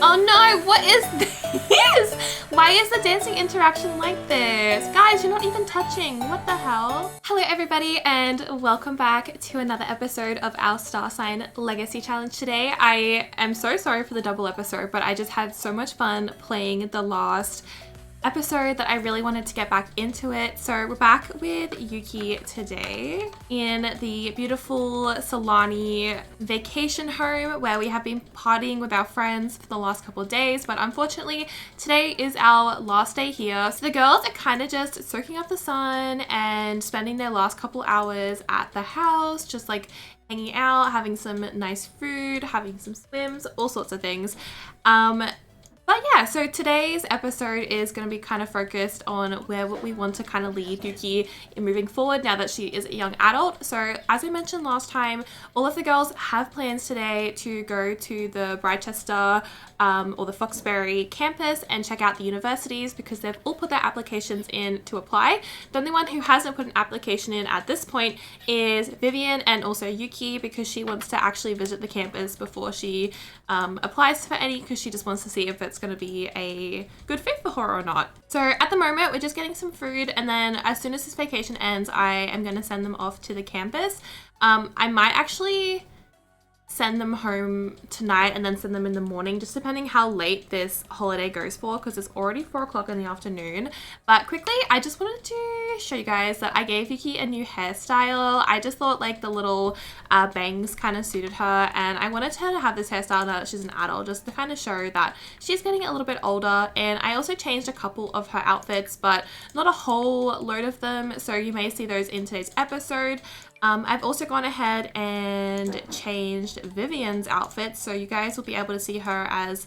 Oh no, what is this? Why is the dancing interaction like this? Guys, you're not even touching. What the hell? Hello everybody and welcome back to another episode of our Star Sign Legacy Challenge today. I am so sorry for the double episode, but I just had so much fun playing the last episode that I really wanted to get back into it. So we're back with Yuki today in the beautiful Solani vacation home where we have been partying with our friends for the last couple of days, but unfortunately today is our last day here. So the girls are kind of just soaking up the sun and spending their last couple hours at the house, just like hanging out, having some nice food, having some swims, all sorts of things. But yeah, so today's episode is going to be kind of focused on where we want to kind of lead Yuki in moving forward now that she is a young adult. So as I mentioned last time, all of the girls have plans today to go to the Bridechester or the Foxbury campus and check out the universities because they've all put their applications in to apply. The only one who hasn't put an application in at this point is Vivian and also Yuki because she wants to actually visit the campus before she applies for any because she just wants to see if it's going to be a good fit for her or not. So at the moment we're just getting some food, and then as soon as this vacation ends I am going to send them off to the campus. I might actually send them home tonight and then send them in the morning, just depending how late this holiday goes for because it's already 4 o'clock in the afternoon. But quickly, I just wanted to show you guys that I gave Yuki a new hairstyle. I just thought like the little bangs kind of suited her, and I wanted her to have this hairstyle now that she's an adult, just to kind of show that she's getting a little bit older. And I also changed a couple of her outfits, but not a whole load of them, so you may see those in today's episode. I've also gone ahead and changed Vivian's outfit, so you guys will be able to see her as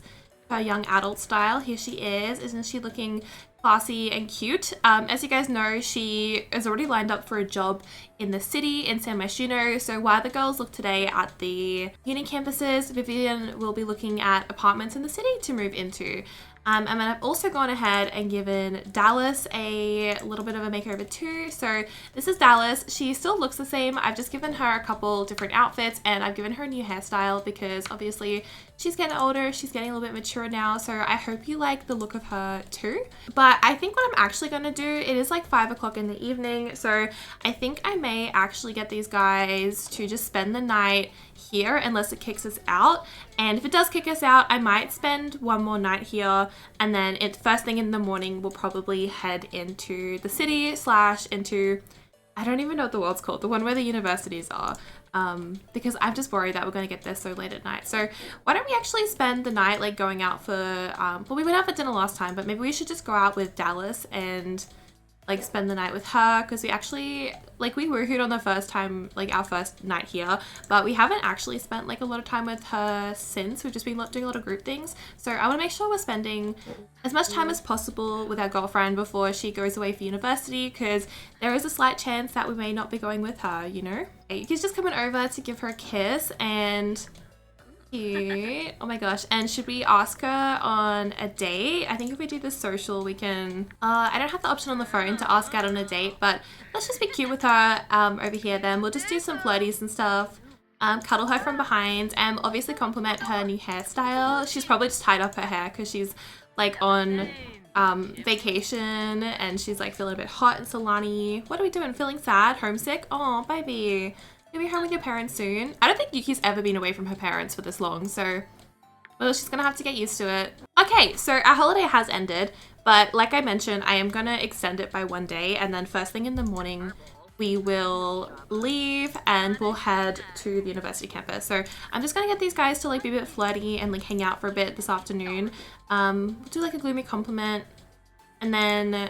her young adult style. Here she is. Isn't she looking classy and cute? As you guys know, she is already lined up for a job in the city in San Myshuno. So while the girls look today at the uni campuses, Vivian will be looking at apartments in the city to move into. And then I've also gone ahead and given Dallas a little bit of a makeover too. So this is Dallas. She still looks the same. I've just given her a couple different outfits and I've given her a new hairstyle because obviously she's getting older. She's getting a little bit mature now. So I hope you like the look of her too. But I think what I'm actually going to do, it is like 5 o'clock in the evening. So I think I may actually get these guys to just spend the night here unless it kicks us out. And if it does kick us out, I might spend one more night here, and then first thing in the morning we'll probably head into the city / into, I don't even know what the world's called, the one where the universities are, because I'm just worried that we're going to get there so late at night. So why don't we actually spend the night like going out for well, we went out for dinner last time, but maybe we should just go out with Dallas and like spend the night with her, because we actually like we woohooed on the first time, like our first night here, but we haven't actually spent like a lot of time with her since. We've just been doing a lot of group things, so I want to make sure we're spending as much time as possible with our girlfriend before she goes away for university, because there is a slight chance that we may not be going with her, you know. Yuki's just coming over to give her a kiss, and cute. Oh my gosh. And should we ask her on a date? I think if we do the social, we can, I don't have the option on the phone to ask out on a date, but let's just be cute with her over here then. We'll just do some flirties and stuff, cuddle her from behind, and obviously compliment her new hairstyle. She's probably just tied up her hair because she's like on vacation and she's like feeling a bit hot in Solani. What are we doing? Feeling sad? Homesick? Oh, baby. You'll be home with your parents soon. I don't think Yuki's ever been away from her parents for this long, so well, she's gonna have to get used to it. Okay, so our holiday has ended, but like I mentioned, I am gonna extend it by 1 day, and then first thing in the morning we will leave and we'll head to the university campus. So I'm just gonna get these guys to like be a bit flirty and like hang out for a bit this afternoon. We'll do like a gloomy compliment, and then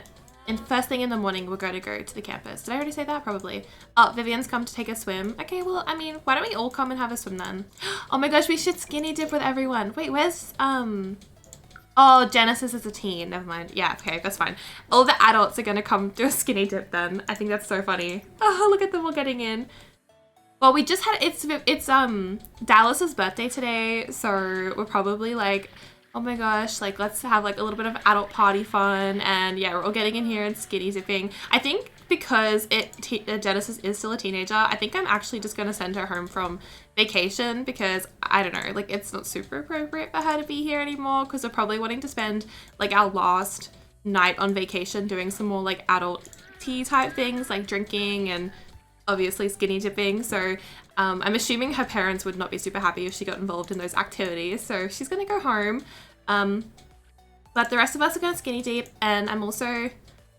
first thing in the morning we're going to go to the campus. Did I already say that? Probably. Oh, Vivian's come to take a swim. Okay, well, I mean, why don't we all come and have a swim then? Oh my gosh, we should skinny dip with everyone. Wait, where's oh, Genesis is a teen. Never mind. Yeah, okay, that's fine. All the adults are going to come do a skinny dip then. I think that's so funny. Oh, look at them all getting in. Well, we just had, it's Dallas's birthday today, so we're probably like, oh my gosh, like let's have like a little bit of adult party fun, and yeah, we're all getting in here and skinny dipping. I think because Genesis is still a teenager, I think I'm actually just going to send her home from vacation because, I don't know, like it's not super appropriate for her to be here anymore because we're probably wanting to spend like our last night on vacation doing some more like adult tea type things like drinking and obviously skinny dipping. So I'm assuming her parents would not be super happy if she got involved in those activities. So she's going to go home. But the rest of us are going to skinny dip, and I'm also,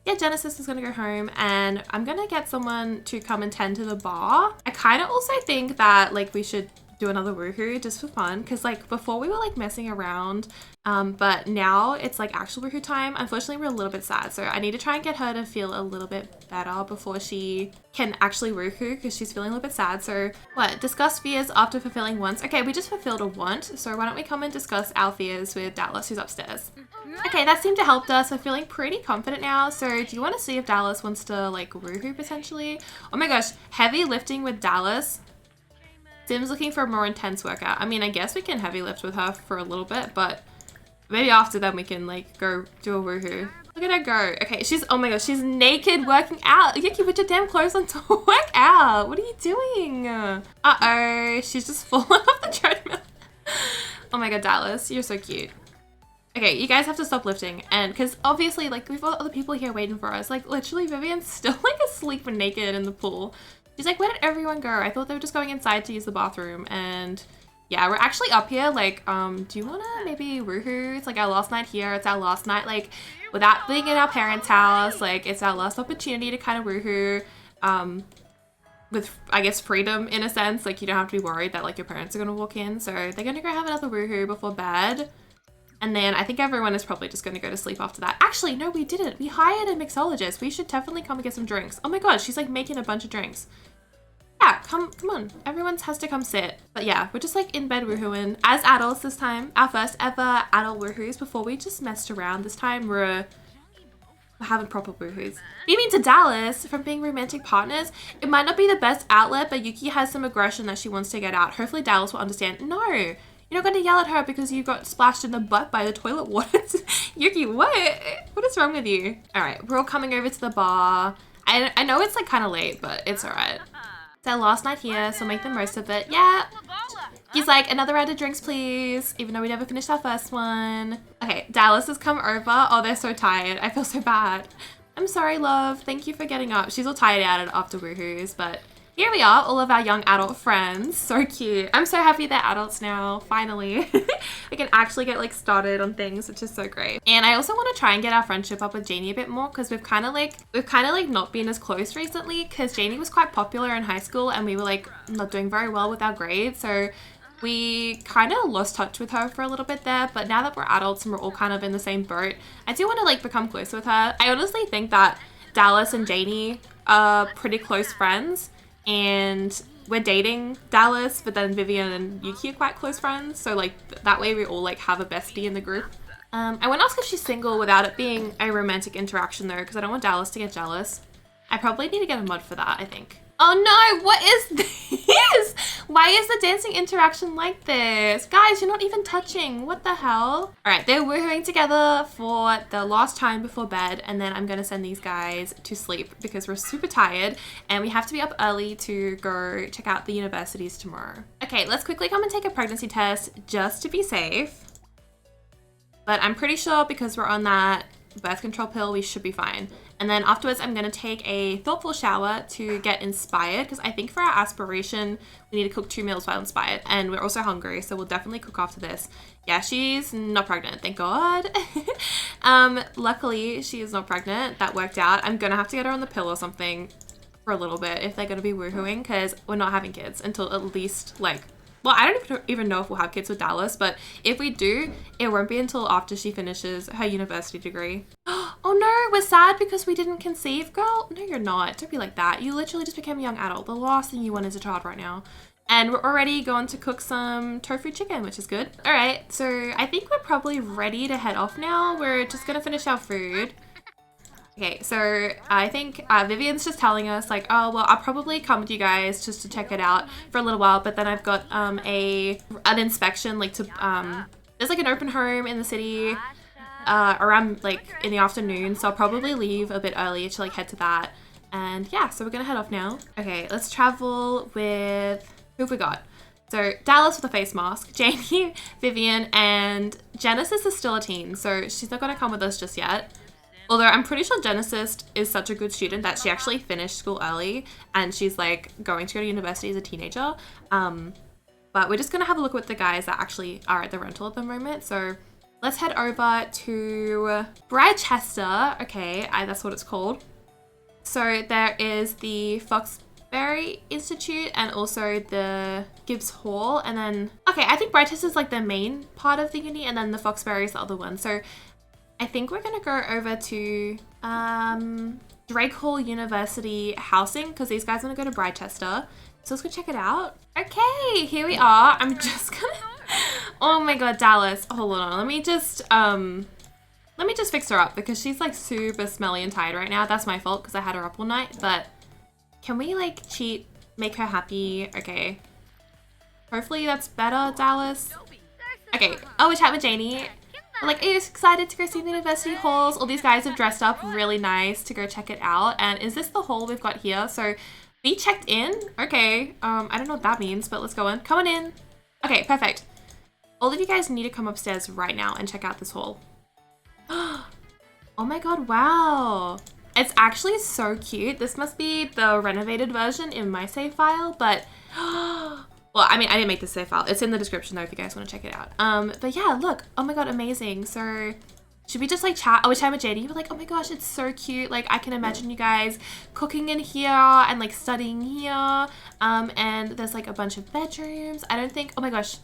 yeah, Genesis is going to go home, and I'm going to get someone to come and tend to the bar. I kind of also think that like we should do another woohoo just for fun, because like before we were like messing around, but now it's like actual woohoo time. Unfortunately, we're a little bit sad, so I need to try and get her to feel a little bit better before she can actually woohoo, because she's feeling a little bit sad. So what, discuss fears after fulfilling wants. Okay, we just fulfilled a want, so why don't we come and discuss our fears with Dallas, who's upstairs. Okay, that seemed to help us. We're feeling pretty confident now. So do you want to see if Dallas wants to like woohoo potentially? Oh my gosh, heavy lifting with Dallas. Sim's looking for a more intense workout. I mean, I guess we can heavy lift with her for a little bit, but maybe after then we can like go do a woohoo. Look at her go. Okay, oh my gosh, she's naked working out. Yuki, put your damn clothes on to work out. What are you doing? Uh-oh, she's just fallen off the treadmill. Oh my god, Dallas, you're so cute. Okay, you guys have to stop lifting, and because obviously like we've got other people here waiting for us. Like literally Vivian's still like asleep and naked in the pool. She's like, where did everyone go? I thought they were just going inside to use the bathroom. And yeah, we're actually up here. Like, do you want to maybe woohoo? It's like our last night here. It's our last night, like, without being in our parents' house. Like, it's our last opportunity to kind of woohoo. With, I guess, freedom in a sense. Like, you don't have to be worried that, like, your parents are going to walk in. So they're going to go have another woohoo before bed. And then I think everyone is probably just going to go to sleep after that. Actually, no, we didn't. We hired a mixologist. We should definitely come and get some drinks. Oh my god, she's like making a bunch of drinks. Yeah, come on. Everyone has to come sit. But yeah, we're just like in bed woohooing as adults this time. Our first ever adult woohoos before we just messed around. This time we're having proper woohoos. You mean to Dallas from being romantic partners? It might not be the best outlet, but Yuki has some aggression that she wants to get out. Hopefully Dallas will understand. No, you're not going to yell at her because you got splashed in the butt by the toilet water. Yuki, what? What is wrong with you? All right, we're all coming over to the bar. I know it's like kind of late, but it's all right. It's our last night here, so make the most of it. Yeah. He's like, another round of drinks, please. Even though we never finished our first one. Okay, Dallas has come over. Oh, they're so tired. I feel so bad. I'm sorry, love. Thank you for getting up. She's all tired out after woohoos, but here we are, all of our young adult friends. So cute. I'm so happy they're adults now, finally. We can actually get like started on things, which is so great. And I also want to try and get our friendship up with Janie a bit more because we've kind of like not been as close recently because Janie was quite popular in high school and we were like not doing very well with our grades. So we kind of lost touch with her for a little bit there, but now that we're adults and we're all kind of in the same boat, I do want to like become close with her. I honestly think that Dallas and Janie are pretty close friends. And we're dating Dallas, but then Vivian and Yuki are quite close friends. So like that way we all like have a bestie in the group. I won't ask if she's single without it being a romantic interaction though, because I don't want Dallas to get jealous. I probably need to get a mod for that, I think. Oh no, what is this? Why is the dancing interaction like this? Guys, you're not even touching. What the hell? All right, they're woohooing together for the last time before bed, and then I'm gonna send these guys to sleep because we're super tired and we have to be up early to go check out the universities tomorrow. Okay, let's quickly come and take a pregnancy test just to be safe. But I'm pretty sure because we're on that birth control pill, we should be fine. And then afterwards, I'm going to take a thoughtful shower to get inspired because I think for our aspiration, we need to cook 2 meals while inspired. And we're also hungry, so we'll definitely cook after this. Yeah, she's not pregnant, thank God. Luckily, she is not pregnant. That worked out. I'm going to have to get her on the pill or something for a little bit if they're going to be woohooing because we're not having kids until at least like, well, I don't even know if we'll have kids with Dallas, but if we do, it won't be until after she finishes her university degree. Oh no, we're sad because we didn't conceive, girl. No, you're not. Don't be like that. You literally just became a young adult. The last thing you want is a child right now. And we're already going to cook some tofu chicken, which is good. All right, so I think we're probably ready to head off now. We're just gonna finish our food. Okay, so I think Vivian's just telling us like, oh, well, I'll probably come with you guys just to check it out for a little while. But then I've got an inspection like to, there's like an open home in the city around like in the afternoon. So I'll probably leave a bit early to like head to that. And yeah, so we're gonna head off now. Okay, let's travel with, who have we got? So Dallas with a face mask, Janie, Vivian, and Genesis is still a teen, so she's not gonna come with us just yet. Although I'm pretty sure Genesis is such a good student that she actually finished school early and she's like going to go to university as a teenager. But we're just gonna have a look with the guys that actually are at the rental at the moment. So let's head over to Bridechester. Okay, that's what it's called. So there is the Foxbury Institute and also the Gibbs Hall. And then, okay, I think Bridechester is like the main part of the uni and then the Foxbury is the other one. So I think we're gonna go over to Drake Hall University housing because these guys want to go to Bridechester. So let's go check it out. Okay, here we are. I'm just gonna, oh my God, Dallas, hold on. Let me just fix her up because she's like super smelly and tired right now. That's my fault because I had her up all night, but can we like cheat, make her happy? Okay. Hopefully that's better, Dallas. Okay, oh, we chat with Janie. Like, are you excited to go see the university halls? All these guys have dressed up really nice to go check it out. And is this the hall we've got here? So, be checked in? Okay, I don't know what that means, but let's go in. Come on in. Okay, perfect. All of you guys need to come upstairs right now and check out this hall. Oh my God, wow. It's actually so cute. This must be the renovated version in my save file, but well, I mean, I didn't make the save file. It's in the description though if you guys want to check it out. But yeah, look. Oh my God, amazing. So should we just like chat? Oh, we chat with JD. We're like, oh my gosh, it's so cute. Like I can imagine you guys cooking in here and like studying here. And there's like a bunch of bedrooms. I don't think, oh my gosh.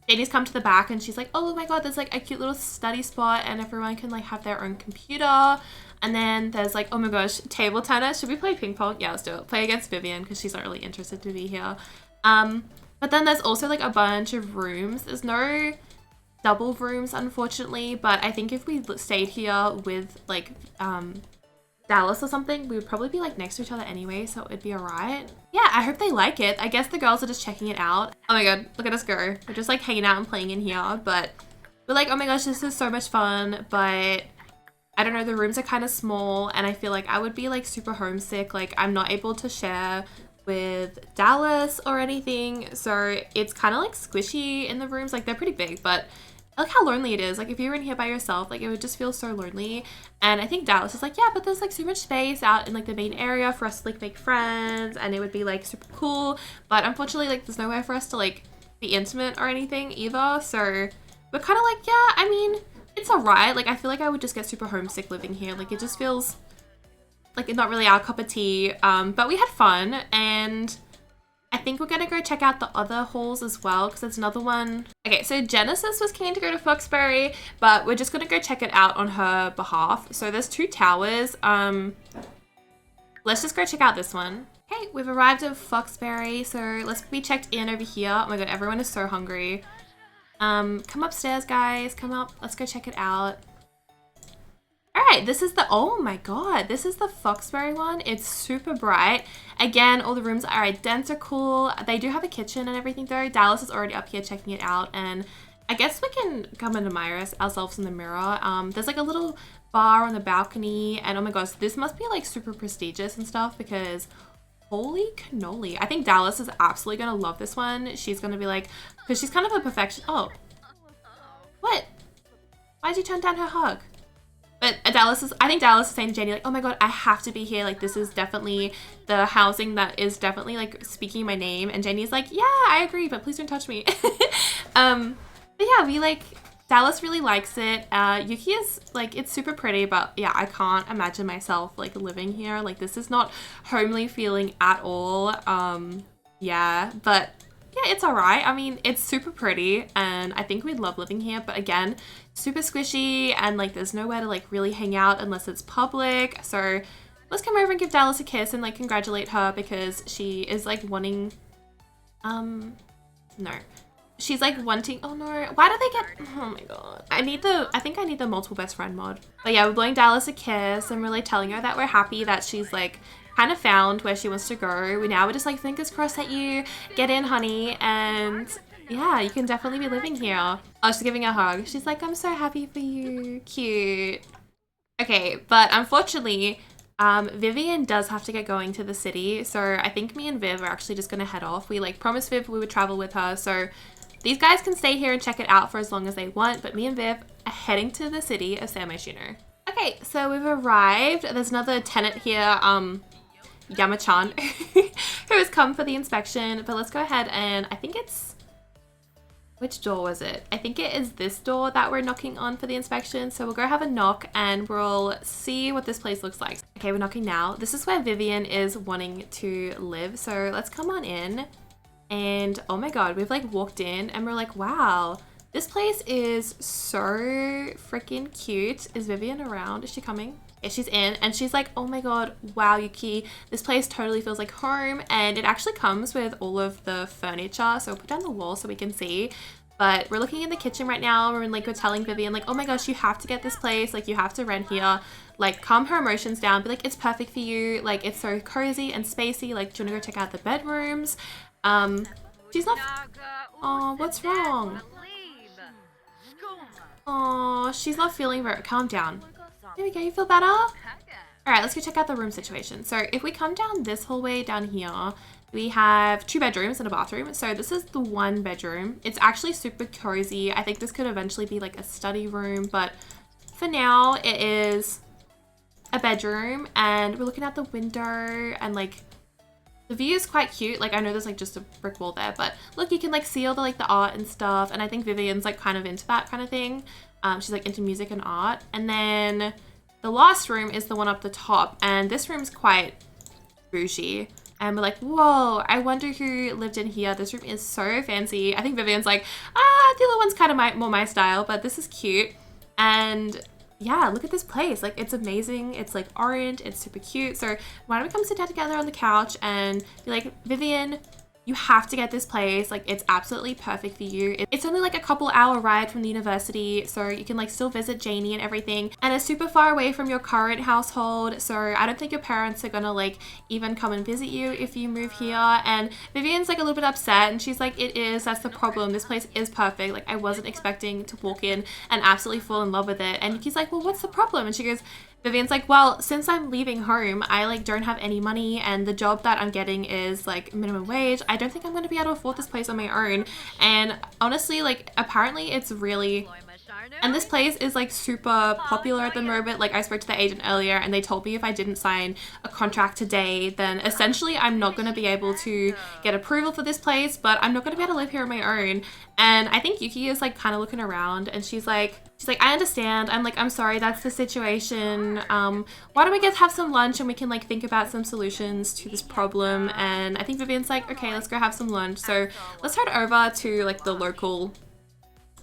JD's come to the back and she's like, oh my God, there's like a cute little study spot and everyone can like have their own computer. And then there's like, oh my gosh, table tennis. Should we play ping pong? Yeah, let's do it. Play against Vivian because she's not really interested to be here. But then there's also like a bunch of rooms. There's no double rooms, unfortunately, but I think if we stayed here with like Dallas or something, we would probably be like next to each other anyway, so it'd be alright. Yeah, I hope they like it. I guess the girls are just checking it out. Oh my God, look at us go. We're just like hanging out and playing in here, but we're like, oh my gosh, this is so much fun, but I don't know, the rooms are kind of small and I feel like I would be like super homesick. Like I'm not able to share with Dallas or anything, so it's kind of like squishy in the rooms. Like they're pretty big, but look how lonely it is. Like if you were in here by yourself, like it would just feel so lonely. And I think Dallas is like, yeah, but there's like so much space out in like the main area for us to like make friends and it would be like super cool, but unfortunately like there's nowhere for us to like be intimate or anything either. So we're kind of like, yeah, I mean, it's alright. Like I feel like I would just get super homesick living here. Like it just feels like it's not really our cup of tea, but we had fun and I think we're gonna go check out the other halls as well because there's another one. Okay, so Genesis was keen to go to Foxbury, but we're just gonna go check it out on her behalf. So there's two towers. Let's just go check out this one. Okay, we've arrived at Foxbury, so let's be checked in over here. Oh my God, everyone is so hungry. Come upstairs, guys. Come up. Let's go check it out. All right, this is the, oh my God, this is the Foxbury one. It's super bright. Again, all the rooms are identical. They do have a kitchen and everything though. Dallas is already up here checking it out and I guess we can come and admire ourselves in the mirror. There's like a little bar on the balcony and oh my gosh, this must be like super prestigious and stuff because holy cannoli. I think Dallas is absolutely gonna love this one. She's gonna be like, because she's kind of a perfection. Oh, what? Why did you turn down her hug? But I think Dallas is saying to Janie like, oh my God, I have to be here. Like this is definitely the housing that is definitely like speaking my name. And Janie's like, yeah, I agree, but please don't touch me. But yeah, we like, Dallas really likes it. Yuki is like, it's super pretty, but yeah, I can't imagine myself like living here. Like this is not homely feeling at all. Yeah, but yeah, it's all right. I mean, it's super pretty and I think we'd love living here. But again, super squishy and like there's nowhere to like really hang out unless it's public. So let's come over and give Dallas a kiss and like congratulate her because she is like wanting, no. She's like wanting, oh no, why do they get, oh my God. I think I need the multiple best friend mod. But yeah, we're blowing Dallas a kiss and really telling her that we're happy that she's like kind of found where she wants to go. We're just like fingers crossed that you get in, honey, and yeah, you can definitely be living here. Oh, she's giving a hug. She's like, I'm so happy for you. Cute. Okay, but unfortunately, Vivian does have to get going to the city, so I think me and Viv are actually just gonna head off. We like promised Viv we would travel with her, so these guys can stay here and check it out for as long as they want, but me and Viv are heading to the city of San Myshuno. Okay, so we've arrived. There's another tenant here, Yama-chan, who has come for the inspection, but let's go ahead and I think it's, which door was it? I think it is this door that we're knocking on for the inspection. So we'll go have a knock and we'll see what this place looks like. Okay, we're knocking now. This is where Vivian is wanting to live. So let's come on in. And oh my God, we've like walked in and we're like, wow, this place is so freaking cute. Is Vivian around? Is she coming? Yeah, she's in and she's like, oh my God, wow, Yuki, this place totally feels like home. And it actually comes with all of the furniture. So we'll put down the wall so we can see. But we're looking in the kitchen right now. We're telling Vivian like, oh my gosh, you have to get this place. Like you have to rent here. Like calm her emotions down. Be like, it's perfect for you. Like it's so cozy and spacey. Like, do you want to go check out the bedrooms? She's not, oh, what's wrong? Oh, she's not feeling very, calm down. There we go, you feel better? All right, let's go check out the room situation. So if we come down this hallway down here, we have 2 bedrooms and a bathroom. So this is the 1 bedroom. It's actually super cozy. I think this could eventually be like a study room, but for now it is a bedroom and we're looking out the window and like the view is quite cute. Like I know there's like just a brick wall there, but look, you can like see all the like the art and stuff. And I think Vivian's like kind of into that kind of thing. She's like into music and art. And then the last room is the one up the top. And this room's quite bougie. And we're like, whoa, I wonder who lived in here. This room is so fancy. I think Vivian's like, the other one's kind of more my style, but this is cute. And yeah, look at this place. Like it's amazing. It's like orange. It's super cute. So why don't we come sit down together on the couch and be like, Vivian, you have to get this place. Like it's absolutely perfect for you. It's only like a couple hour ride from the university, so you can like still visit Janie and everything, and it's super far away from your current household, so I don't think your parents are gonna like even come and visit you if you move here. And Vivian's like a little bit upset and she's like, that's the problem. This place is perfect. Like I wasn't expecting to walk in and absolutely fall in love with it. And Yuki's like, well, what's the problem? And she goes, Vivian's like, well, since I'm leaving home, I like don't have any money and the job that I'm getting is like minimum wage. I don't think I'm going to be able to afford this place on my own. And honestly, like apparently it's really, and this place is like super popular at the moment. Like I spoke to the agent earlier and they told me if I didn't sign a contract today, then essentially I'm not going to be able to get approval for this place, but I'm not going to be able to live here on my own. And I think Yuki is like kind of looking around and she's like, I understand. I'm like, I'm sorry, that's the situation. Why don't we have some lunch and we can like think about some solutions to this problem? And I think Vivian's like, okay, let's go have some lunch. So let's head over to like the local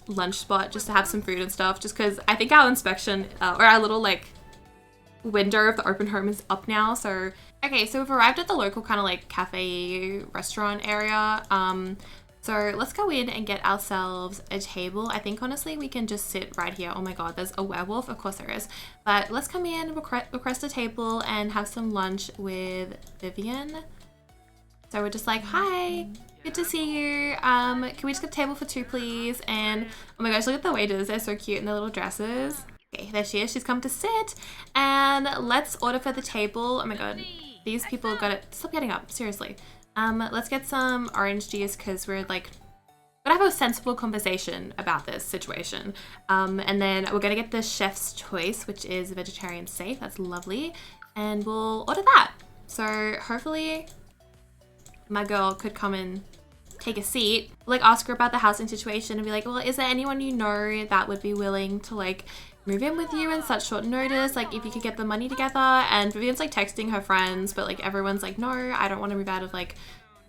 lunch spot just to have some food and stuff, just because I think our inspection or our little like window of the open home is up now. So okay, so we've arrived at the local kind of like cafe restaurant area. So let's go in and get ourselves a table. I think honestly we can just sit right here. Oh my God, there's a werewolf. Of course there is. But let's come in, request a table and have some lunch with Vivian. So we're just like, hi, good to see you. Can we just get a table for 2, please? And oh my gosh, look at the waiters. They're so cute in their little dresses. Okay, there she is. She's come to sit. And let's order for the table. Oh my God, these people got it. Stop getting up, seriously. Let's get some orange juice because we're like gonna have a sensible conversation about this situation. And then we're gonna get the chef's choice, which is vegetarian safe. That's lovely. And we'll order that. So hopefully my girl could come and take a seat, like ask her about the housing situation and be like, well, is there anyone you know that would be willing to like move in with you in such short notice, like if you could get the money together? And Vivian's like texting her friends, but like everyone's like, no, I don't want to move out of like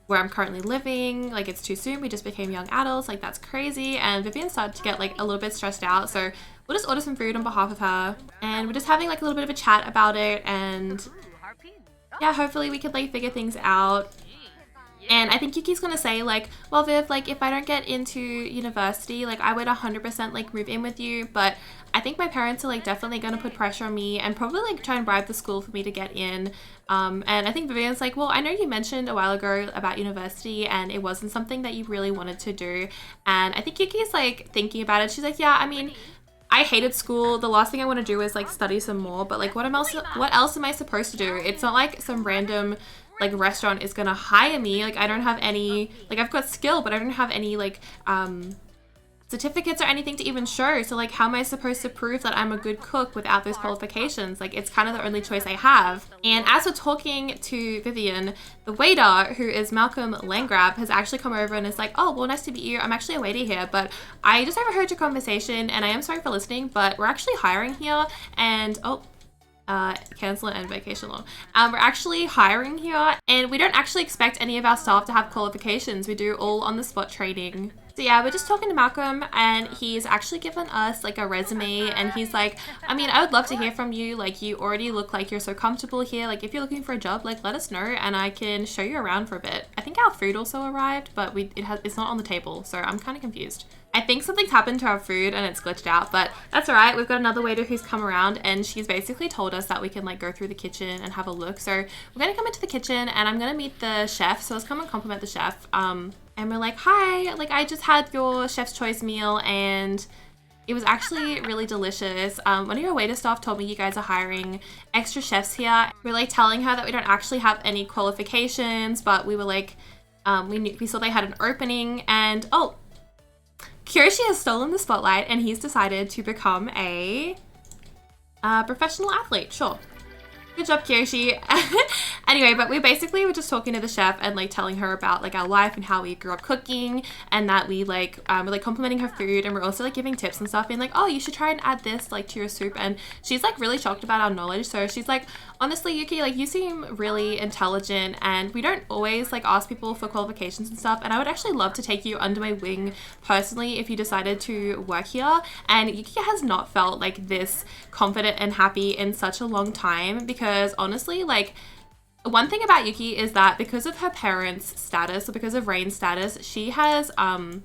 where I'm currently living, like it's too soon, we just became young adults, like that's crazy. And Vivian started to get like a little bit stressed out, so we'll just order some food on behalf of her and we're just having like a little bit of a chat about it. And yeah, hopefully we could like figure things out. And I think Yuki's gonna say like, well, Viv, like if I don't get into university, like I would 100% like move in with you, but I think my parents are like definitely gonna put pressure on me and probably like try and bribe the school for me to get in. And I think Vivian's like, well, I know you mentioned a while ago about university and it wasn't something that you really wanted to do. And I think Yuki's like thinking about it. She's like, yeah, I mean, I hated school. The last thing I want to do is like study some more, but like what else am I supposed to do? It's not like some random like restaurant is gonna hire me. Like I don't have any, like I've got skill, but I don't have any like certificates or anything to even show. So like how am I supposed to prove that I'm a good cook without those qualifications? Like it's kind of the only choice I have. And as we're talking to Vivian, the waiter, who is Malcolm Landgrab, has actually come over and is like, oh, well, nice to meet you. I'm actually a waiter here, but I just overheard your conversation and I am sorry for listening, but we're actually hiring here and cancel and vacation loan. We're actually hiring here and we don't actually expect any of our staff to have qualifications. We do all on the spot training. So yeah, we're just talking to Malcolm and he's actually given us like a resume and he's like, I mean, I would love to hear from you. Like you already look like you're so comfortable here. Like if you're looking for a job, like let us know and I can show you around for a bit. I think our food also arrived, but it's not on the table. So I'm kind of confused. I think something's happened to our food and it's glitched out, but that's all right. We've got another waiter who's come around and she's basically told us that we can like go through the kitchen and have a look. So we're going to come into the kitchen and I'm going to meet the chef. So let's come and compliment the chef. And we're like, hi, like I just had your chef's choice meal and it was actually really delicious. One of your waiter staff told me you guys are hiring extra chefs here. We're like telling her that we don't actually have any qualifications, but we were like, we saw they had an opening and Kyoshi has stolen the spotlight and he's decided to become a professional athlete. Sure. Good job, Kyoshi. Anyway, but we basically were just talking to the chef and like telling her about like our life and how we grew up cooking and that we like, we're like complimenting her food and we're also like giving tips and stuff being like, oh, you should try and add this like to your soup. And she's like really shocked about our knowledge. So she's like, honestly, Yuki, like you seem really intelligent and we don't always like ask people for qualifications and stuff. And I would actually love to take you under my wing personally if you decided to work here. And Yuki has not felt like this confident and happy in such a long time because honestly, like one thing about Yuki is that because of her parents' status or because of Rain's status, she has kind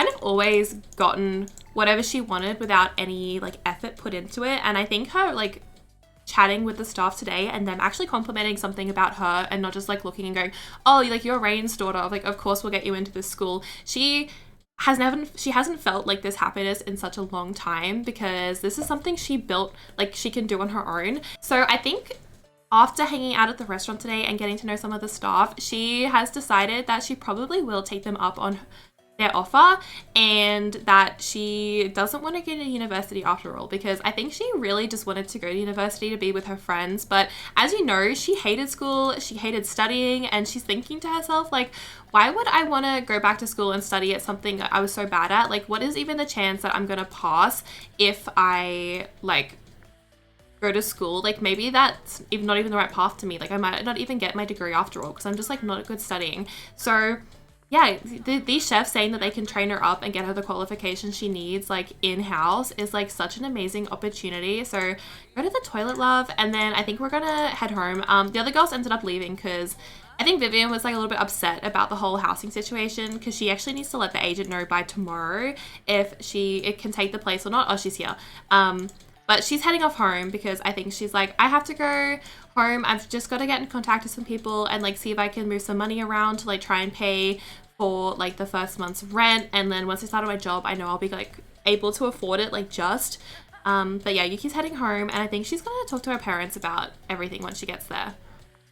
of always gotten whatever she wanted without any like effort put into it. And I think her like chatting with the staff today and them actually complimenting something about her and not just like looking and going, oh, like you're Rain's daughter, like of course we'll get you into this school. She hasn't felt like this happiness in such a long time because this is something she built, like she can do on her own. So I think after hanging out at the restaurant today and getting to know some of the staff, she has decided that she probably will take them up on their offer and that she doesn't want to go to university after all because I think she really just wanted to go to university to be with her friends. But as you know, she hated school, she hated studying, and she's thinking to herself like, why would I want to go back to school and study at something I was so bad at? Like what is even the chance that I'm going to pass if I like go to school? Like maybe that's even not even the right path to me. Like I might not even get my degree after all because I'm just like not good studying. So yeah, these chefs saying that they can train her up and get her the qualifications she needs like in-house is like such an amazing opportunity. So go to the toilet, love, and then I think we're gonna head home. The other girls ended up leaving because I think Vivian was like a little bit upset about the whole housing situation because she actually needs to let the agent know by tomorrow if it can take the place or not. Oh, she's here. But she's heading off home because I think she's like, I have to go home. I've just got to get in contact with some people and like see if I can move some money around to like try and pay for like the first month's rent. And then once I start my job, I know I'll be like able to afford it like just. But yeah, Yuki's heading home and I think she's going to talk to her parents about everything once she gets there.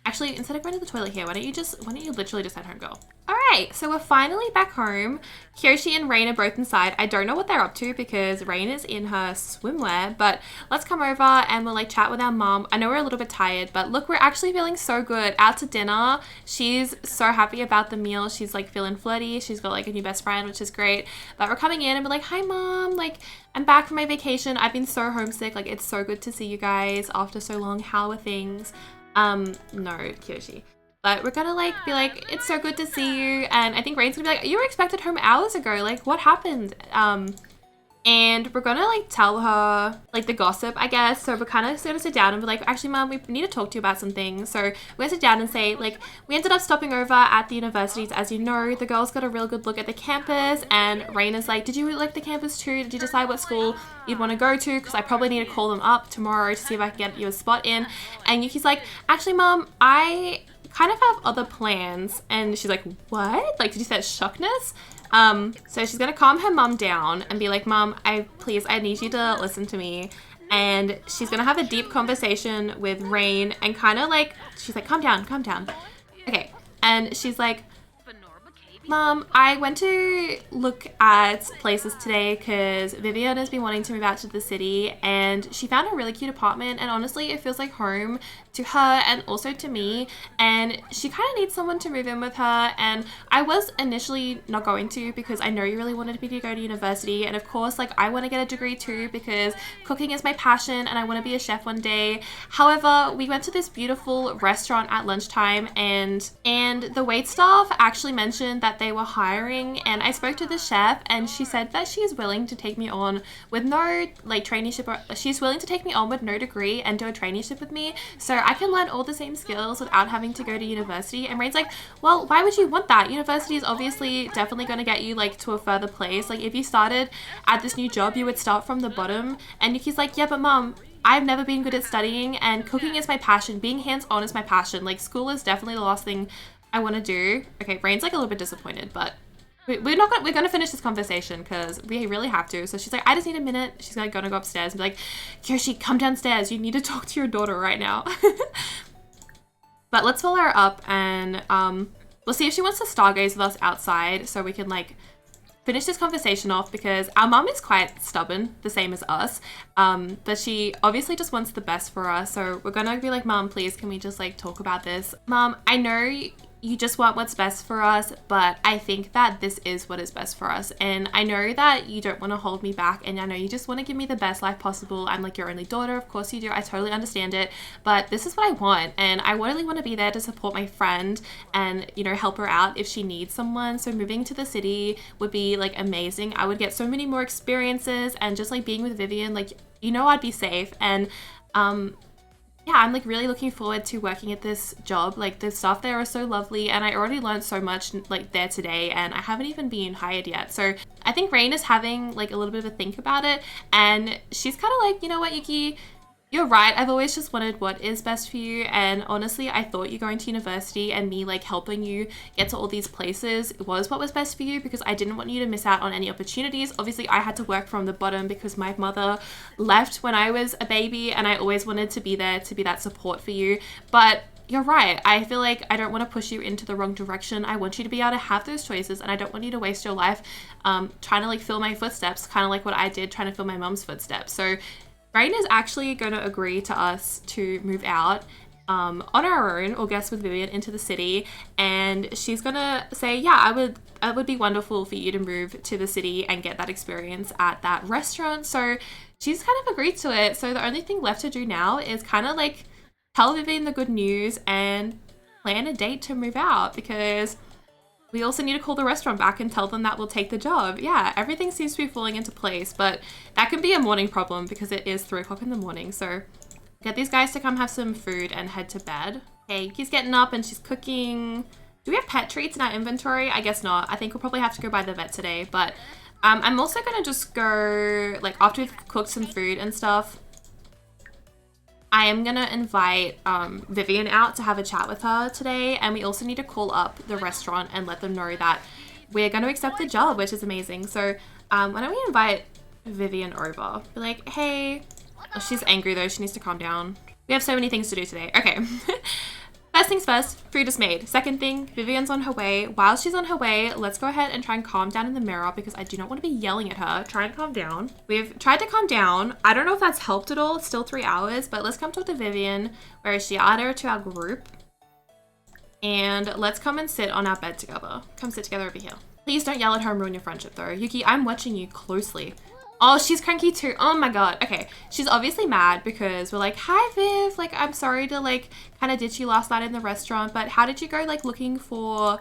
Actually, instead of going to the toilet here, why don't you literally just head home, girl? All right, so we're finally back home. Kyoshi and Rain are both inside. I don't know what they're up to because Rain is in her swimwear, but let's come over and we'll like chat with our mom. I know we're a little bit tired, but look, we're actually feeling so good. Out to dinner. She's so happy about the meal. She's like feeling flirty. She's got like a new best friend, which is great. But we're coming in and we're like, hi mom, like I'm back from my vacation. I've been so homesick. Like it's so good to see you guys after so long. How are things? No, Kyoshi. But we're gonna like be like, it's so good to see you. And I think Rain's gonna be like, you were expected home hours ago. Like what happened? And we're gonna like tell her like the gossip, I guess. So we're kind of gonna sit down and be like, actually mom, we need to talk to you about some things. So we're gonna sit down and say like, we ended up stopping over at the universities. As you know, the girls got a real good look at the campus and Rain is like, did you like the campus too? Did you decide what school you'd want to go to? Because I probably need to call them up tomorrow to see if I can get you a spot in. And Yuki's like, actually mom, I kind of have other plans. And she's like, what? Like, did you say shockness? So she's gonna calm her mum down and be like, Mum, please, I need you to listen to me. And she's gonna have a deep conversation with Rain and kind of like, she's like, calm down. Okay. And she's like, Mom, I went to look at places today because Vivian has been wanting to move out to the city and she found a really cute apartment and honestly it feels like home to her and also to me, and she kind of needs someone to move in with her. And I was initially not going to because I know you really wanted me to go to university, and of course like I want to get a degree too because cooking is my passion and I want to be a chef one day. However, we went to this beautiful restaurant at lunchtime and the wait staff actually mentioned that they were hiring, and I spoke to the chef and she said that she's willing to take me on with no like traineeship, or she's willing to take me on with no degree and do a traineeship with me so I can learn all the same skills without having to go to university. And Rain's like, well, why would you want that? University is obviously definitely going to get you like to a further place. Like if you started at this new job, you would start from the bottom. And Yuki's like, yeah, but Mom, I've never been good at studying and cooking is my passion. Being hands-on is my passion. Like school is definitely the last thing I want to do. Okay, Rain's like a little bit disappointed, but we're gonna finish this conversation because we really have to. So she's like, I just need a minute. She's like gonna go upstairs and be like, Kyoshi, come downstairs. You need to talk to your daughter right now. But let's follow her up and we'll see if she wants to stargaze with us outside so we can like finish this conversation off because our mom is quite stubborn, the same as us. But she obviously just wants the best for us. So we're gonna be like, Mom, please, can we just like talk about this? Mom, I know you just want what's best for us, but I think that this is what is best for us. And I know that you don't want to hold me back, and I know you just want to give me the best life possible. I'm like your only daughter, of course you do. I totally understand it, but this is what I want, and I really want to be there to support my friend and, you know, help her out if she needs someone. So moving to the city would be like amazing. I would get so many more experiences, and just like being with Vivian, like, you know, I'd be safe. And yeah, I'm like really looking forward to working at this job. Like the staff there are so lovely and I already learned so much like there today, and I haven't even been hired yet. So I think Rain is having like a little bit of a think about it, and she's kind of like, you know what, Yuki, you're right. I've always just wanted what is best for you. And honestly, I thought you going to university and me like helping you get to all these places was what was best for you because I didn't want you to miss out on any opportunities. Obviously, I had to work from the bottom because my mother left when I was a baby and I always wanted to be there to be that support for you. But you're right. I feel like I don't want to push you into the wrong direction. I want you to be able to have those choices, and I don't want you to waste your life trying to like fill my footsteps, kind of like what I did trying to fill my mom's footsteps. So Rain is actually going to agree to us to move out on our own or guest with Vivian into the city, and she's going to say, yeah, it would be wonderful for you to move to the city and get that experience at that restaurant. So she's kind of agreed to it. So the only thing left to do now is kind of like tell Vivian the good news and plan a date to move out, because we also need to call the restaurant back and tell them that we'll take the job. Yeah, everything seems to be falling into place, but that can be a morning problem because it is 3 o'clock in the morning. So get these guys to come have some food and head to bed. Okay, Yuki's getting up and she's cooking. Do we have pet treats in our inventory? I guess not. I think we'll probably have to go by the vet today, but I'm also gonna just go, like after we've cooked some food and stuff, I am going to invite Vivian out to have a chat with her today, and we also need to call up the restaurant and let them know that we're going to accept the job, which is amazing. So why don't we invite Vivian over? Be like, hey, oh, she's angry though. She needs to calm down. We have so many things to do today. Okay. First things first, food is made. Second thing, Vivian's on her way. While she's on her way, let's go ahead and try and calm down in the mirror because I do not want to be yelling at her. Try and calm down. We've tried to calm down. I don't know if that's helped at all. It's still 3 hours, but let's come talk to Vivian. Where is she? Add her to our group. And let's come and sit on our bed together. Come sit together over here. Please don't yell at her and ruin your friendship though. Yuki, I'm watching you closely. Oh, she's cranky too. Oh my god. Okay. She's obviously mad because we're like, hi Viv, like I'm sorry to like kind of ditch you last night in the restaurant, but how did you go like looking for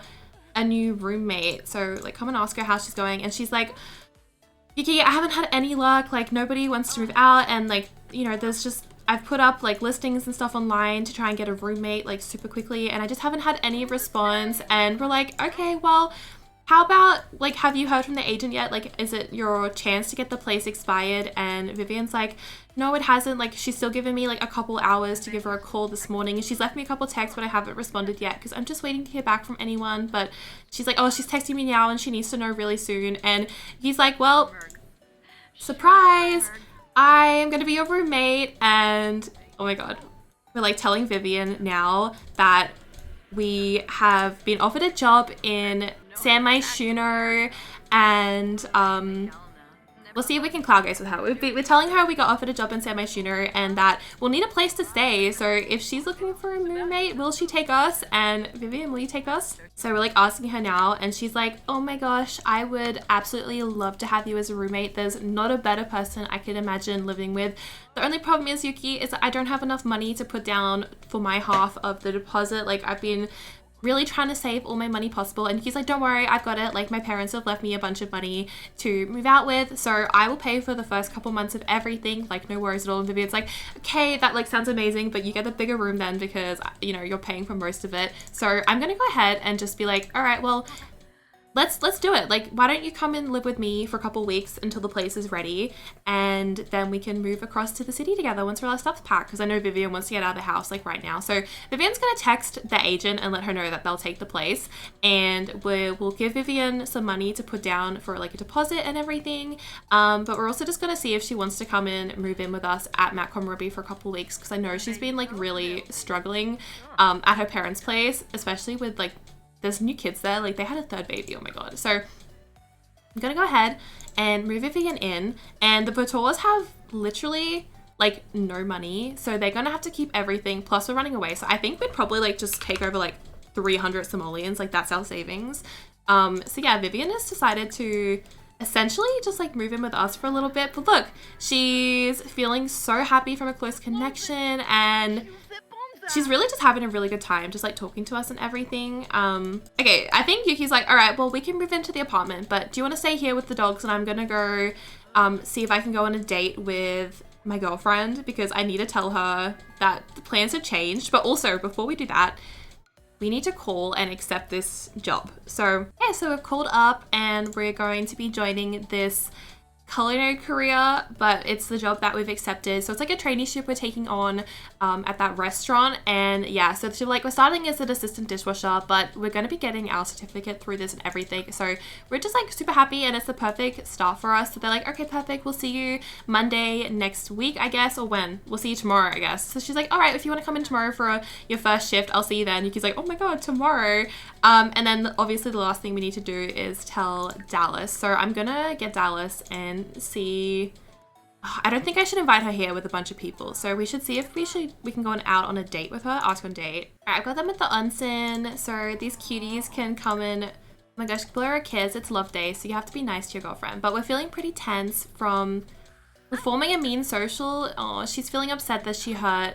a new roommate? So like come and ask her how she's going. And she's like, Yuki, I haven't had any luck. Like nobody wants to move out, and like, you know, I've put up like listings and stuff online to try and get a roommate like super quickly, and I just haven't had any response. And we're like, okay, well, How about, like, have you heard from the agent yet? Like, is it your chance to get the place expired? And Vivian's like, no, it hasn't. Like, she's still given me like a couple hours to give her a call this morning. And she's left me a couple texts, but I haven't responded yet because I'm just waiting to hear back from anyone. But she's like, oh, she's texting me now and she needs to know really soon. And he's like, well, surprise, I'm going to be your roommate. And oh my God, we're like telling Vivian now that we have been offered a job in San Myshuno, and we'll see if we can cloud gaze with her. We're telling her we got offered a job in San Myshuno and that we'll need a place to stay. So if she's looking for a roommate, will she take us? And Vivian, will you take us? So we're like asking her now, and she's like, oh my gosh, I would absolutely love to have you as a roommate. There's not a better person I could imagine living with. The only problem is, Yuki, is that I don't have enough money to put down for my half of the deposit. Like, I've been really trying to save all my money possible, and he's like, don't worry, I've got it. Like, my parents have left me a bunch of money to move out with, so I will pay for the first couple months of everything, like no worries at all. And Vivian's like, okay, that like sounds amazing, but you get a bigger room then because, you know, you're paying for most of it. So I'm gonna go ahead and just be like, all right, well, let's do it. Like, why don't you come and live with me for a couple weeks until the place is ready, and then we can move across to the city together once all our stuff's packed, because I know Vivian wants to get out of the house like right now. So Vivian's gonna text the agent and let her know that they'll take the place, and we'll give Vivian some money to put down for like a deposit and everything, but we're also just gonna see if she wants to come and move in with us at Mount Komorebi for a couple weeks, because I know she's been like really struggling at her parents' place, especially with like there's new kids there. Like, they had a third baby. Oh my God. So I'm gonna go ahead and move Vivian in, and the Batours have literally like no money, so they're gonna have to keep everything, plus we're running away. So I think we'd probably like just take over like 300 simoleons. Like, that's our savings. So yeah, Vivian has decided to essentially just like move in with us for a little bit. But look, she's feeling so happy from a close connection, and she's really just having a really good time, just like talking to us and everything. Okay, I think Yuki's like, all right, well, we can move into the apartment, but do you want to stay here with the dogs? And I'm gonna go see if I can go on a date with my girlfriend, because I need to tell her that the plans have changed. But also, before we do that, we need to call and accept this job. So yeah, so we've called up and we're going to be joining this culinary career, but it's the job that we've accepted. So it's like a traineeship we're taking on at that restaurant. And yeah, so we're starting as an assistant dishwasher, but we're going to be getting our certificate through this and everything. So we're just like super happy, and it's the perfect start for us. So they're like, okay, perfect, we'll see you Monday next week, I guess, or when? We'll see you tomorrow, I guess. So she's like, all right, if you want to come in tomorrow for your first shift, I'll see you then. Yuki's like, oh my God, tomorrow. And then obviously the last thing we need to do is tell Dallas. So I'm gonna get Dallas and see. I don't think I should invite her here with a bunch of people. So we should see if we can go out on a date with her. Ask on a date. All right, I've got them at the onsen, so these cuties can come in. Oh my gosh, Blair are kids. It's love day, so you have to be nice to your girlfriend. But we're feeling pretty tense from performing a mean social. Oh, she's feeling upset that she hurt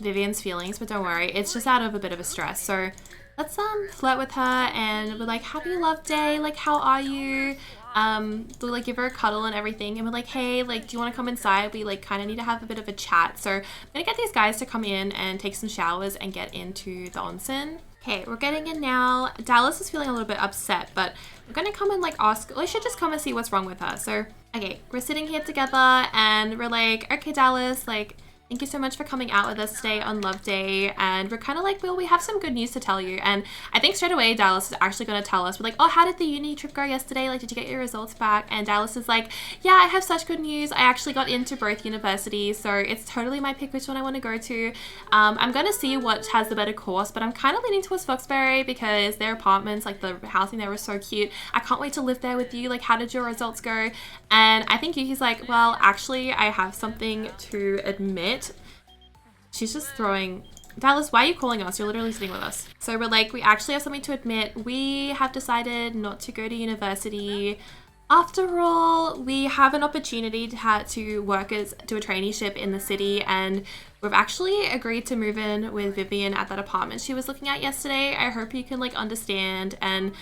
Vivian's feelings, but don't worry, it's just out of a bit of a stress. So let's flirt with her, and we're like, happy love day, like, how are you? We'll like give her a cuddle and everything, and we're like, hey, like, do you want to come inside? We like kind of need to have a bit of a chat. So I'm gonna get these guys to come in and take some showers and get into the onsen. Okay, we're getting in now. Dallas is feeling a little bit upset, but we're gonna come and like ask, we should just come and see what's wrong with her. So okay, we're sitting here together and we're like, okay, Dallas, like, thank you so much for coming out with us today on Love Day. And we're kind of like, well, we have some good news to tell you. And I think straight away, Dallas is actually going to tell us. We're like, oh, how did the uni trip go yesterday? Like, did you get your results back? And Dallas is like, yeah, I have such good news. I actually got into both universities. So it's totally my pick which one I want to go to. I'm going to see what has the better course, but I'm kind of leaning towards Foxbury because their apartments, like the housing there was so cute. I can't wait to live there with you. Like, how did your results go? And I think Yuki's like, well, actually, I have something to admit. She's just throwing, Dallas, why are you calling us? You're literally sitting with us. So we're like, we actually have something to admit. We have decided not to go to university. After all, we have an opportunity to work as do a traineeship in the city, and we've actually agreed to move in with Vivian at that apartment she was looking at yesterday. I hope you can like understand. And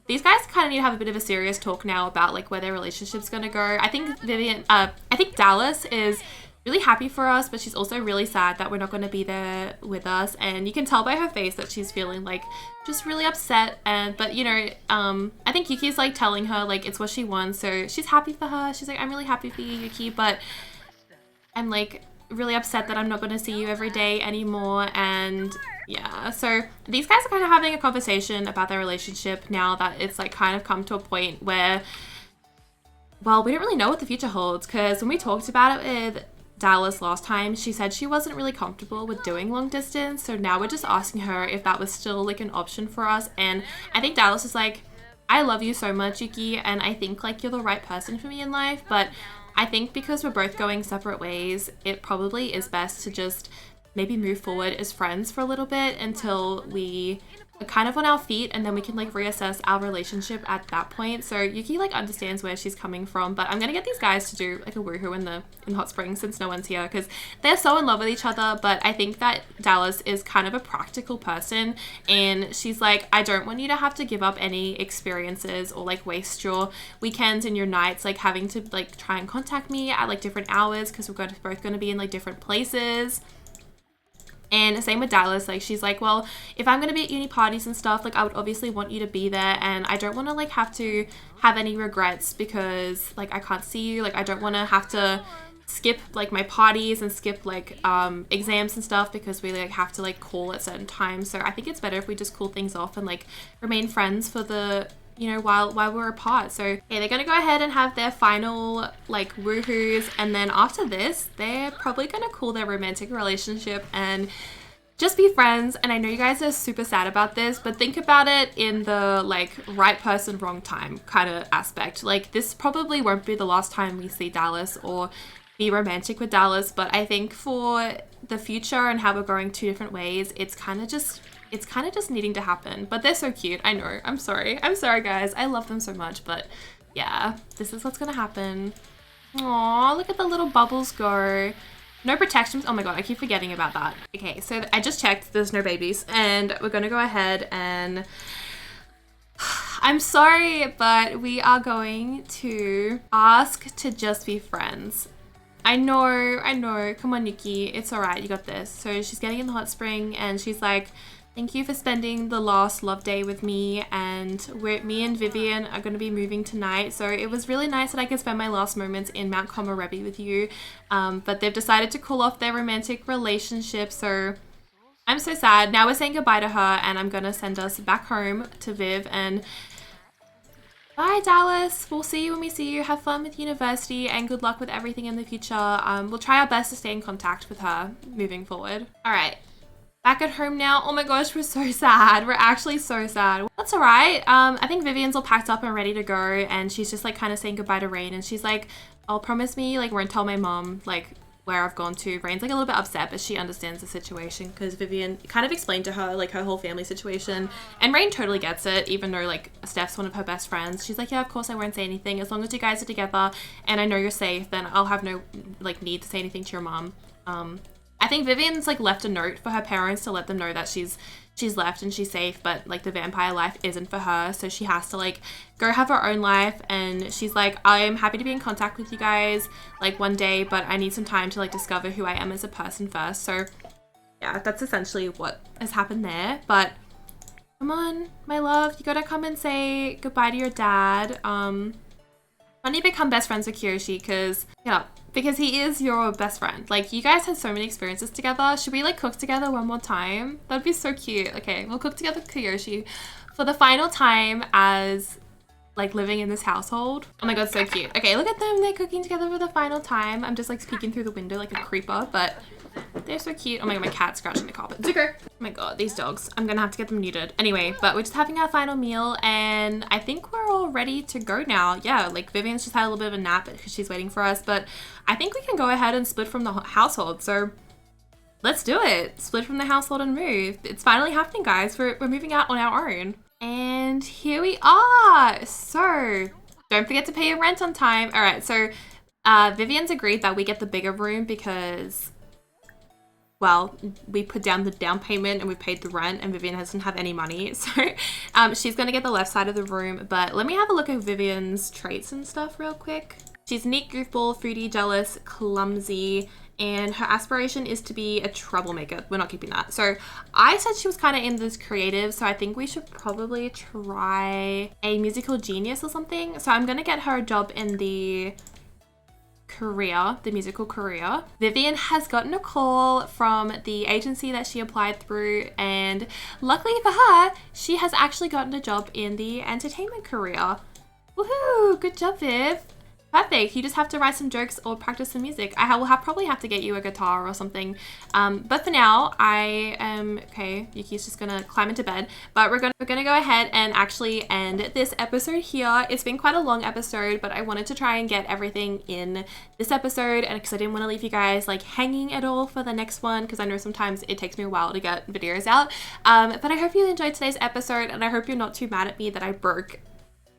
these guys kind of need to have a bit of a serious talk now about like where their relationship's gonna go. I think Dallas is really happy for us, but she's also really sad that we're not going to be there with us. And you can tell by her face that she's feeling like just really upset. And but you know, I think Yuki's like telling her like it's what she wants, so she's happy for her. She's like, I'm really happy for you, Yuki, but I'm like really upset that I'm not going to see you every day anymore. And yeah, so these guys are kind of having a conversation about their relationship now that it's like kind of come to a point where, well, we don't really know what the future holds, because when we talked about it with Dallas last time, she said she wasn't really comfortable with doing long distance. So now we're just asking her if that was still like an option for us. And I think Dallas is like, I love you so much, Yuki, and I think like you're the right person for me in life, but I think because we're both going separate ways, it probably is best to just maybe move forward as friends for a little bit until we are kind of on our feet, and then we can like reassess our relationship at that point. So Yuki like understands where she's coming from, but I'm gonna get these guys to do like a woohoo in the hot springs since no one's here, because they're so in love with each other. But I think that Dallas is kind of a practical person, and she's like, I don't want you to have to give up any experiences or like waste your weekends and your nights like having to like try and contact me at like different hours, because we're both going to be in like different places. And same with Dallas, like she's like, well, if I'm going to be at uni parties and stuff, like I would obviously want you to be there, and I don't want to like have to have any regrets because like I can't see you. Like I don't want to have to skip like my parties and skip like exams and stuff because we like have to like call at certain times. So I think it's better if we just cool things off and like remain friends for the, you know, while we're apart. So yeah, they're gonna go ahead and have their final like woohoos, and then after this they're probably gonna cool their romantic relationship and just be friends. And I know you guys are super sad about this, but think about it in the like right person wrong time kind of aspect. Like this probably won't be the last time we see Dallas or be romantic with Dallas, but I think for the future and how we're going two different ways, it's kind of just needing to happen. But they're so cute. I know. I'm sorry guys. I love them so much, but yeah, this is what's gonna happen. Aw, look at the little bubbles go. No protections. Oh my god, I keep forgetting about that. Okay, so I just checked. There's no babies, and we're gonna go ahead and I'm sorry, but we are going to ask to just be friends. I know. Come on, Yuki. It's all right. You got this. So she's getting in the hot spring, and she's like, thank you for spending the last love day with me, and me and Vivian are going to be moving tonight. So it was really nice that I could spend my last moments in Mount Komorebi with you. But they've decided to call off their romantic relationship. So I'm so sad. Now we're saying goodbye to her, and I'm going to send us back home to Viv. And bye, Dallas. We'll see you when we see you. Have fun with university, and good luck with everything in the future. We'll try our best to stay in contact with her moving forward. All right. Back at home now. Oh my gosh, we're so sad. We're actually so sad. That's all right. I think Vivian's all packed up and ready to go, and she's just like kind of saying goodbye to Rain, and she's like, I'll promise me like won't tell my mom like where I've gone to. Rain's like a little bit upset, but she understands the situation because Vivian kind of explained to her like her whole family situation, and Rain totally gets it, even though like Steph's one of her best friends. She's like, yeah, of course I won't say anything. As long as you guys are together and I know you're safe, then I'll have no like need to say anything to your mom. I think Vivian's like left a note for her parents to let them know that she's left and she's safe, but like the vampire life isn't for her, so she has to like go have her own life. And she's like, I'm happy to be in contact with you guys like one day, but I need some time to like discover who I am as a person first. So yeah, that's essentially what has happened there. But come on, my love, you gotta come and say goodbye to your dad. When you become best friends with Kiyoshi, because he is your best friend. Like, you guys had so many experiences together. Should we like cook together one more time? That'd be so cute. Okay, we'll cook together with Kiyoshi for the final time as like living in this household. Oh my god, so cute. Okay, look at them. They're cooking together for the final time. I'm just like peeking through the window like a creeper, but they're so cute. Oh my god, my cat's scratching the carpet. It's okay. Oh my god, these dogs. I'm gonna have to get them neutered. Anyway, but we're just having our final meal, and I think we're all ready to go now. Yeah, like Vivian's just had a little bit of a nap because she's waiting for us, but I think we can go ahead and split from the household. So let's do it. Split from the household and move. It's finally happening, guys. We're moving out on our own. And here we are. So don't forget to pay your rent on time. All right, so Vivian's agreed that we get the bigger room because, well, we put down the down payment and we paid the rent, and Vivian doesn't have any money. So she's going to get the left side of the room. But let me have a look at Vivian's traits and stuff real quick. She's neat, goofball, foodie, jealous, clumsy, and her aspiration is to be a troublemaker. We're not keeping that. So I said she was kind of in this creative, so I think we should probably try a musical genius or something. So I'm gonna get her a job in the musical career. Vivian has gotten a call from the agency that she applied through, and luckily for her, she has actually gotten a job in the entertainment career. Woohoo! Good job, Viv. Perfect. You just have to write some jokes or practice some music. I will probably have to get you a guitar or something. But for now, I am okay. Yuki's just gonna climb into bed. But we're gonna go ahead and actually end this episode here. It's been quite a long episode, but I wanted to try and get everything in this episode, and because I didn't want to leave you guys like hanging at all for the next one, because I know sometimes it takes me a while to get videos out. But I hope you enjoyed today's episode, and I hope you're not too mad at me that I broke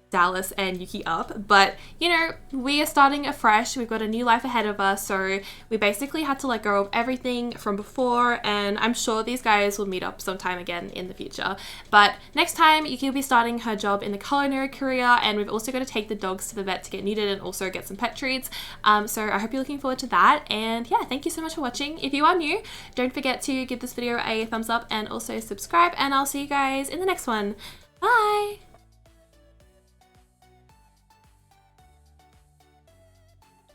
Dallas and Yuki up, but you know, we are starting afresh. We've got a new life ahead of us, so we basically had to let go of everything from before, and I'm sure these guys will meet up sometime again in the future. But next time, Yuki will be starting her job in the culinary career, and we've also got to take the dogs to the vet to get neutered and also get some pet treats. So I hope you're looking forward to that, and yeah, thank you so much for watching. If you are new, don't forget to give this video a thumbs up and also subscribe, and I'll see you guys in the next one. Bye!